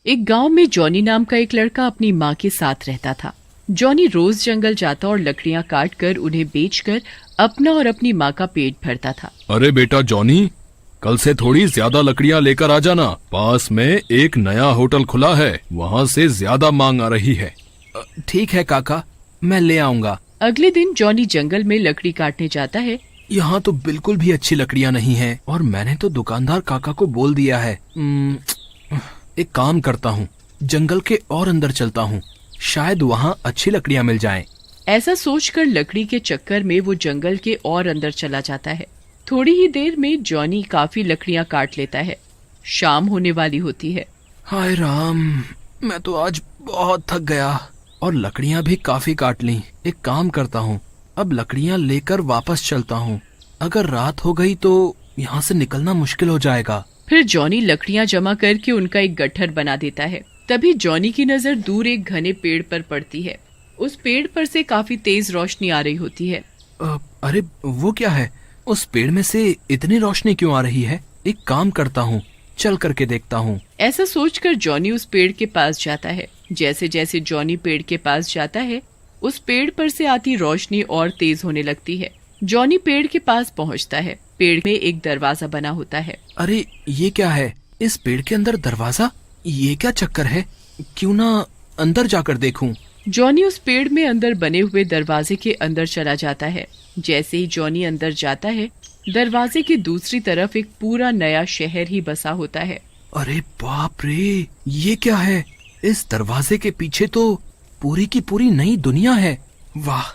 एक गांव में जॉनी नाम का एक लड़का अपनी माँ के साथ रहता था। जॉनी रोज जंगल जाता और लकड़ियाँ काट कर उन्हें बेचकर अपना और अपनी माँ का पेट भरता था। अरे बेटा जॉनी, कल से थोड़ी ज्यादा लकड़ियाँ लेकर आ जाना। पास में एक नया होटल खुला है, वहाँ से ज्यादा मांग आ रही है। ठीक है काका, मैं ले आऊंगा। अगले दिन जॉनी जंगल में लकड़ी काटने जाता है। यहाँ तो बिल्कुल भी अच्छी लकड़ियाँ नहीं हैं और मैंने तो दुकानदार काका को बोल दिया है। एक काम करता हूँ, जंगल के और अंदर चलता हूँ, शायद वहाँ अच्छी लकड़ियाँ मिल जाएं। ऐसा सोचकर लकड़ी के चक्कर में वो जंगल के और अंदर चला जाता है। थोड़ी ही देर में जॉनी काफी लकड़ियाँ काट लेता है। शाम होने वाली होती है। हाय राम, मैं तो आज बहुत थक गया और लकड़ियाँ भी काफी काट ली। एक काम करता हूँ, अब लकड़ियाँ लेकर वापस चलता हूँ। अगर रात हो गई तो यहाँ से निकलना मुश्किल हो जाएगा। फिर जॉनी लकड़ियाँ जमा करके उनका एक गट्ठर बना देता है। तभी जॉनी की नजर दूर एक घने पेड़ पर पड़ती है। उस पेड़ पर से काफी तेज रोशनी आ रही होती है। अरे वो क्या है? उस पेड़ में से इतनी रोशनी क्यों आ रही है? एक काम करता हूँ, चल करके देखता हूँ। ऐसा सोचकर जॉनी उस पेड़ के पास जाता है। जैसे जैसे जॉनी पेड़ के पास जाता है, उस पेड़ पर से आती रोशनी और तेज होने लगती है। जॉनी पेड़ के पास पहुँचता है। पेड़ में एक दरवाजा बना होता है। अरे ये क्या है? इस पेड़ के अंदर दरवाजा? ये क्या चक्कर है? क्यों ना अंदर जाकर देखूं। जॉनी उस पेड़ में अंदर बने हुए दरवाजे के अंदर चला जाता है। जैसे ही जॉनी अंदर जाता है, दरवाजे की दूसरी तरफ एक पूरा नया शहर ही बसा होता है। अरे बाप रे, ये क्या है? इस दरवाजे के पीछे तो पूरी की पूरी नई दुनिया है। वाह,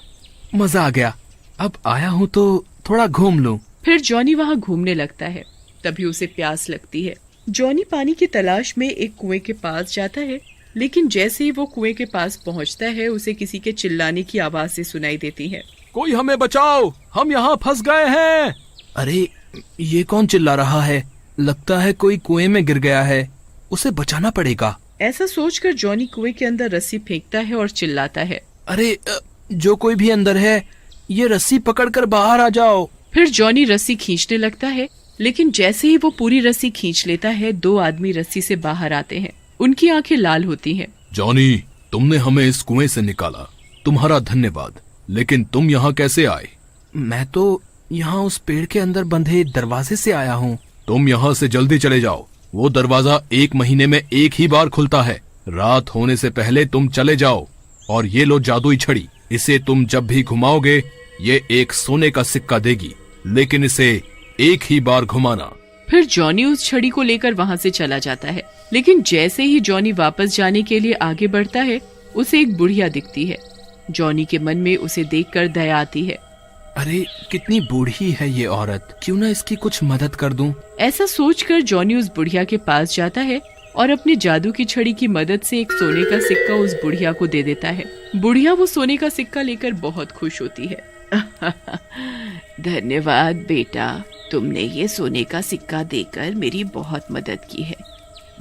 मजा आ गया। अब आया हूँ तो थोड़ा घूम लूं। फिर जॉनी वहाँ घूमने लगता है। तभी उसे प्यास लगती है। जॉनी पानी की तलाश में एक कुएं के पास जाता है, लेकिन जैसे ही वो कुएं के पास पहुँचता है, उसे किसी के चिल्लाने की आवाज़ें सुनाई देती है। कोई हमें बचाओ, हम यहाँ फंस गए हैं। अरे ये कौन चिल्ला रहा है? लगता है कोई कुएं में गिर गया है, उसे बचाना पड़ेगा। ऐसा सोचकर जॉनी कुएं के अंदर रस्सी फेंकता है और चिल्लाता है, अरे जो कोई भी अंदर है, ये रस्सी पकड़कर बाहर आ जाओ। फिर जॉनी रस्सी खींचने लगता है, लेकिन जैसे ही वो पूरी रस्सी खींच लेता है, दो आदमी रस्सी से बाहर आते हैं। उनकी आंखें लाल होती हैं। जॉनी, तुमने हमें इस कुएं से निकाला, तुम्हारा धन्यवाद। लेकिन तुम यहाँ कैसे आए? मैं तो यहाँ उस पेड़ के अंदर बंधे दरवाजे से आया हूँ। तुम यहाँ से जल्दी चले जाओ। वो दरवाजा 1 महीने में एक ही बार खुलता है। रात होने से पहले तुम चले जाओ। और ये लो जादुई छड़ी, इसे तुम जब भी घुमाओगे, ये एक सोने का सिक्का देगी, लेकिन इसे एक ही बार घुमाना। फिर जॉनी उस छड़ी को लेकर वहाँ से चला जाता है, लेकिन जैसे ही जॉनी वापस जाने के लिए आगे बढ़ता है, उसे एक बुढ़िया दिखती है। जॉनी के मन में उसे देखकर दया आती है। अरे कितनी बूढ़ी है ये औरत, क्यों ना इसकी कुछ मदद कर दूं। ऐसा सोचकर जॉनी उस बुढ़िया के पास जाता है और अपनी जादू की छड़ी की मदद से एक सोने का सिक्का उस बुढ़िया को दे देता है। बुढ़िया वो सोने का सिक्का लेकर बहुत खुश होती है। धन्यवाद बेटा, तुमने ये सोने का सिक्का देकर मेरी बहुत मदद की है।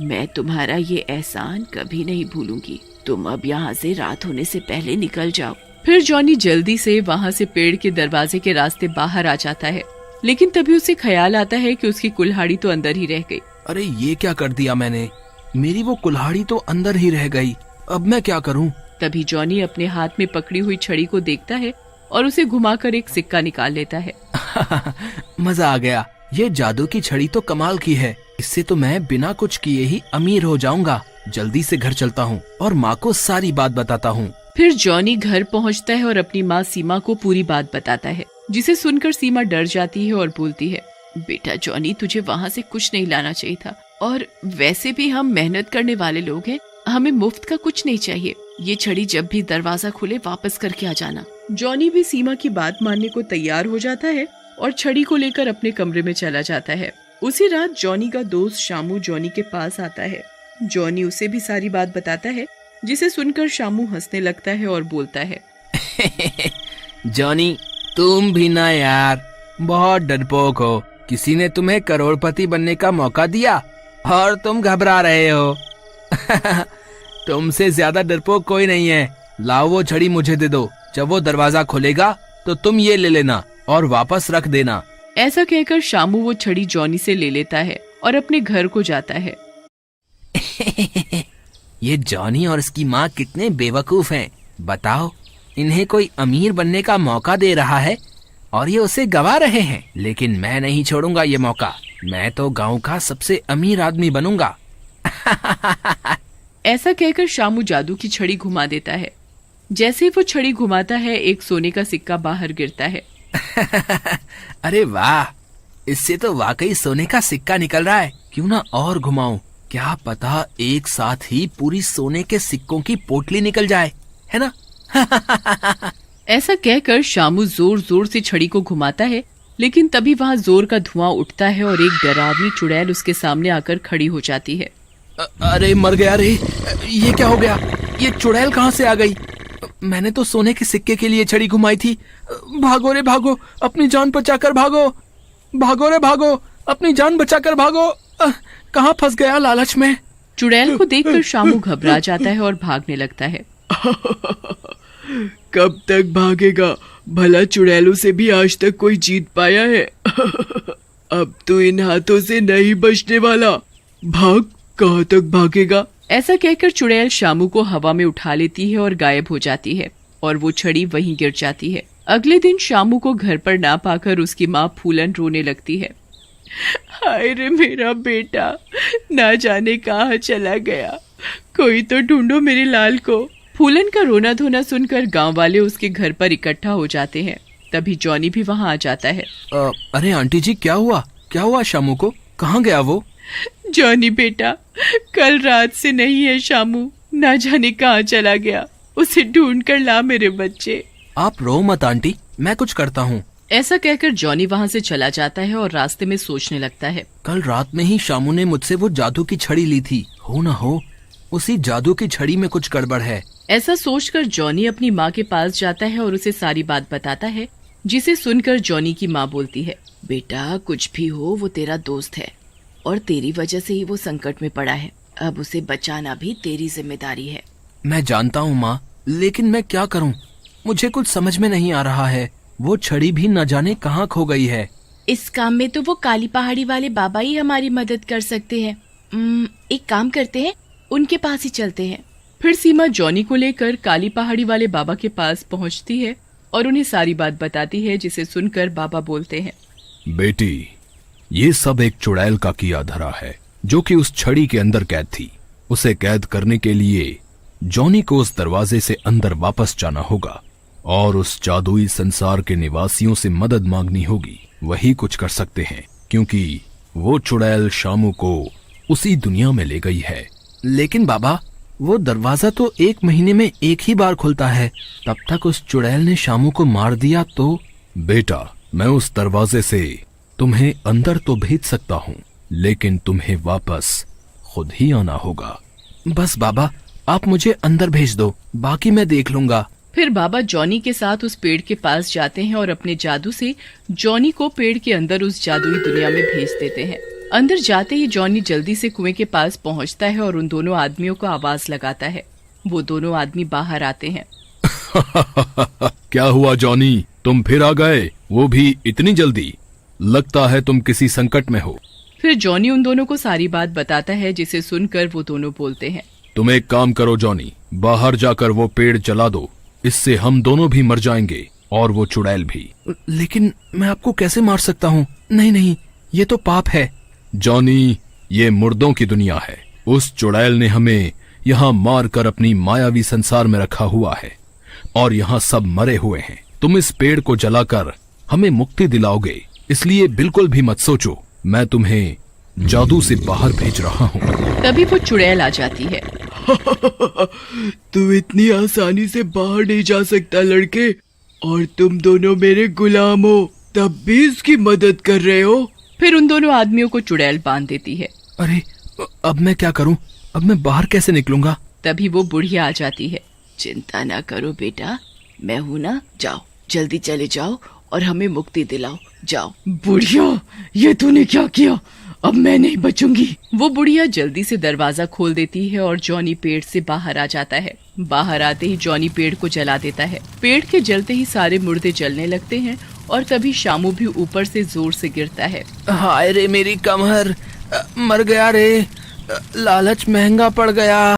मैं तुम्हारा ये एहसान कभी नहीं भूलूंगी। तुम अब यहाँ से रात होने से पहले निकल जाओ। फिर जॉनी जल्दी से वहाँ से पेड़ के दरवाजे के रास्ते बाहर आ जाता है, लेकिन तभी उसे ख्याल आता है कि उसकी कुल्हाड़ी तो अंदर ही रह गई। अरे ये क्या कर दिया मैंने? मेरी वो कुल्हाड़ी तो अंदर ही रह गई। अब मैं क्या करूं? तभी जॉनी अपने हाथ में पकड़ी हुई छड़ी को देखता है और उसे घुमाकर एक सिक्का निकाल लेता है। मजा आ गया। ये जादू की छड़ी तो कमाल की है। इससे तो मैं बिना कुछ किए ही अमीर हो जाऊंगा। जल्दी से घर चलता हूँ और माँ को सारी बात बताता हूँ। फिर जॉनी घर पहुँचता है और अपनी माँ सीमा को पूरी बात बताता है, जिसे सुनकर सीमा डर जाती है और बोलती है, बेटा जॉनी, तुझे वहाँ से कुछ नहीं लाना चाहिए था। और वैसे भी हम मेहनत करने वाले लोग हैं, हमें मुफ्त का कुछ नहीं चाहिए। ये छड़ी जब भी दरवाजा खुले वापस करके आ जाना। जॉनी भी सीमा की बात मानने को तैयार हो जाता है और छड़ी को लेकर अपने कमरे में चला जाता है। उसी रात जॉनी का दोस्त शामू जॉनी के पास आता है। जॉनी उसे भी सारी बात बताता है, जिसे सुनकर शामू हंसने लगता है और बोलता है, जॉनी, तुम भी ना यार, बहुत डरपोक हो। किसी ने तुम्हें करोड़पति बनने का मौका दिया और तुम घबरा रहे हो। तुमसे ज्यादा डरपोक कोई नहीं है। लाओ वो छड़ी मुझे दे दो। जब वो दरवाजा खुलेगा तो तुम ये ले लेना और वापस रख देना। ऐसा कहकर शामू वो छड़ी जॉनी से ले लेता है और अपने घर को जाता है। ये जॉनी और इसकी माँ कितने बेवकूफ हैं। बताओ, इन्हें कोई अमीर बनने का मौका दे रहा है और ये उसे गवा रहे हैं, लेकिन मैं नहीं छोड़ूंगा ये मौका। मैं तो गांव का सबसे अमीर आदमी बनूंगा। ऐसा कहकर शामू जादू की छड़ी घुमा देता है। जैसे ही वो छड़ी घुमाता है, एक सोने का सिक्का बाहर गिरता है। अरे वाह, इससे तो वाकई सोने का सिक्का निकल रहा है। क्यों ना और घुमाऊं, क्या पता एक साथ ही पूरी सोने के सिक्कों की पोटली निकल जाए, है ना? ऐसा कहकर शामू जोर जोर से छड़ी को घुमाता है, लेकिन तभी वहाँ जोर का धुआं उठता है और एक डरावनी चुड़ैल उसके सामने आकर खड़ी हो जाती है। अरे मर गया रे, ये क्या हो गया? ये चुड़ैल कहाँ से आ गई? मैंने तो सोने के सिक्के के लिए छड़ी घुमाई थी। भागो रे भागो, अपनी जान बचाकर भागो। भागो रे भागो, अपनी जान बचाकर भागो। कहाँ फंस गया लालच में। चुड़ैल को देखकर शामू घबरा जाता है और भागने लगता है। कब तक भागेगा? भला चुड़ैलों से भी आज तक कोई जीत पाया है? अब तो इन हाथों से नहीं बचने वाला। भाग, कहाँ तक भागेगा? ऐसा कहकर चुड़ैल शामू को हवा में उठा लेती है और गायब हो जाती है और वो छड़ी वहीं गिर जाती है। अगले दिन शामू को घर पर ना पाकर उसकी माँ फूलन रोने लगती है। हाय रे मेरा बेटा, ना जाने कहाँ चला गया। कोई तो ढूंढो मेरे लाल को। फूलन का रोना धोना सुनकर गांव वाले उसके घर पर इकट्ठा हो जाते हैं। तभी जॉनी भी वहां आ जाता है। अरे आंटी जी, क्या हुआ? क्या हुआ शामू को? कहाँ गया वो? जॉनी बेटा, कल रात से नहीं है शामू, ना जाने कहाँ चला गया। उसे ढूंढ कर ला मेरे बच्चे। आप रो मत आंटी, मैं कुछ करता हूँ। ऐसा कहकर जॉनी वहाँ से चला जाता है और रास्ते में सोचने लगता है। कल रात में ही शामू ने मुझसे वो जादू की छड़ी ली थी। हो ना हो उसी जादू की छड़ी में कुछ गड़बड़ है। ऐसा सोचकर जॉनी अपनी माँ के पास जाता है और उसे सारी बात बताता है, जिसे सुनकर जॉनी की माँ बोलती है, बेटा कुछ भी हो वो तेरा दोस्त है और तेरी वजह से ही वो संकट में पड़ा है। अब उसे बचाना भी तेरी जिम्मेदारी है। मैं जानता हूँ माँ, लेकिन मैं क्या करूँ? मुझे कुछ समझ में नहीं आ रहा है। वो छड़ी भी न जाने कहाँ खो गई है। इस काम में तो वो काली पहाड़ी वाले बाबा ही हमारी मदद कर सकते हैं। एक काम करते हैं, उनके पास ही चलते हैं। फिर सीमा जॉनी को लेकर काली पहाड़ी वाले बाबा के पास पहुंचती है और उन्हें सारी बात बताती है, जिसे सुनकर बाबा बोलते हैं, बेटी ये सब एक चुड़ैल का किया धरा है, जो कि उस छड़ी के अंदर कैद थी। उसे कैद करने के लिए जॉनी को उस दरवाजे से अंदर वापस जाना होगा और उस जादुई संसार के निवासियों से मदद मांगनी होगी। वही कुछ कर सकते हैं, क्योंकि वो चुड़ैल शामू को उसी दुनिया में ले गई है। लेकिन बाबा, वो दरवाजा तो 1 महीने में एक ही बार खुलता है। तब तक उस चुड़ैल ने शामू को मार दिया तो? बेटा, मैं उस दरवाजे से तुम्हें अंदर तो भेज सकता हूँ, लेकिन तुम्हें वापस खुद ही आना होगा। बस बाबा, आप मुझे अंदर भेज दो, बाकी मैं देख लूंगा। फिर बाबा जॉनी के साथ उस पेड़ के पास जाते हैं और अपने जादू से जॉनी को पेड़ के अंदर उस जादुई दुनिया में भेज देते हैं। अंदर जाते ही जॉनी जल्दी से कुएं के पास पहुंचता है और उन दोनों आदमियों को आवाज लगाता है। वो दोनों आदमी बाहर आते हैं। क्या हुआ जॉनी, तुम फिर आ गए, वो भी इतनी जल्दी? लगता है तुम किसी संकट में हो। फिर जॉनी उन दोनों को सारी बात बताता है, जिसे सुनकर वो दोनों बोलते हैं, तुम एक काम करो जॉनी, बाहर जाकर वो पेड़ जला दो। इससे हम दोनों भी मर जाएंगे और वो चुड़ैल भी। लेकिन मैं आपको कैसे मार सकता हूँ? नहीं नहीं, ये तो पाप है। जॉनी, ये मुर्दों की दुनिया है। उस चुड़ैल ने हमें यहाँ मार कर अपनी मायावी संसार में रखा हुआ है और यहाँ सब मरे हुए हैं। तुम इस पेड़ को जलाकर हमें मुक्ति दिलाओगे, इसलिए बिल्कुल भी मत सोचो। मैं तुम्हें जादू से बाहर भेज रहा हूँ। तभी वो चुड़ैल आ जाती है। तू इतनी आसानी से बाहर नहीं जा सकता लड़के, और तुम दोनों मेरे गुलाम हो, तब भी इसकी मदद कर रहे हो। फिर उन दोनों आदमियों को चुड़ैल बांध देती है। अरे अब मैं क्या करूं? अब मैं बाहर कैसे निकलूंगा? तभी वो बुढ़िया आ जाती है। चिंता ना करो बेटा, मैं हूँ ना, जाओ जल्दी चले जाओ और हमें मुक्ति दिलाओ, जाओ। बुढ़िया, ये तूने क्या किया? अब मैं नहीं बचूंगी। वो बुढ़िया जल्दी से दरवाजा खोल देती है और जॉनी पेड़ से बाहर आ जाता है। बाहर आते ही जॉनी पेड़ को जला देता है। पेड़ के जलते ही सारे मुर्दे जलने लगते हैं और तभी शामू भी ऊपर से जोर से गिरता है। हाय रे मेरी कमर, मर गया रे, लालच महंगा पड़ गया।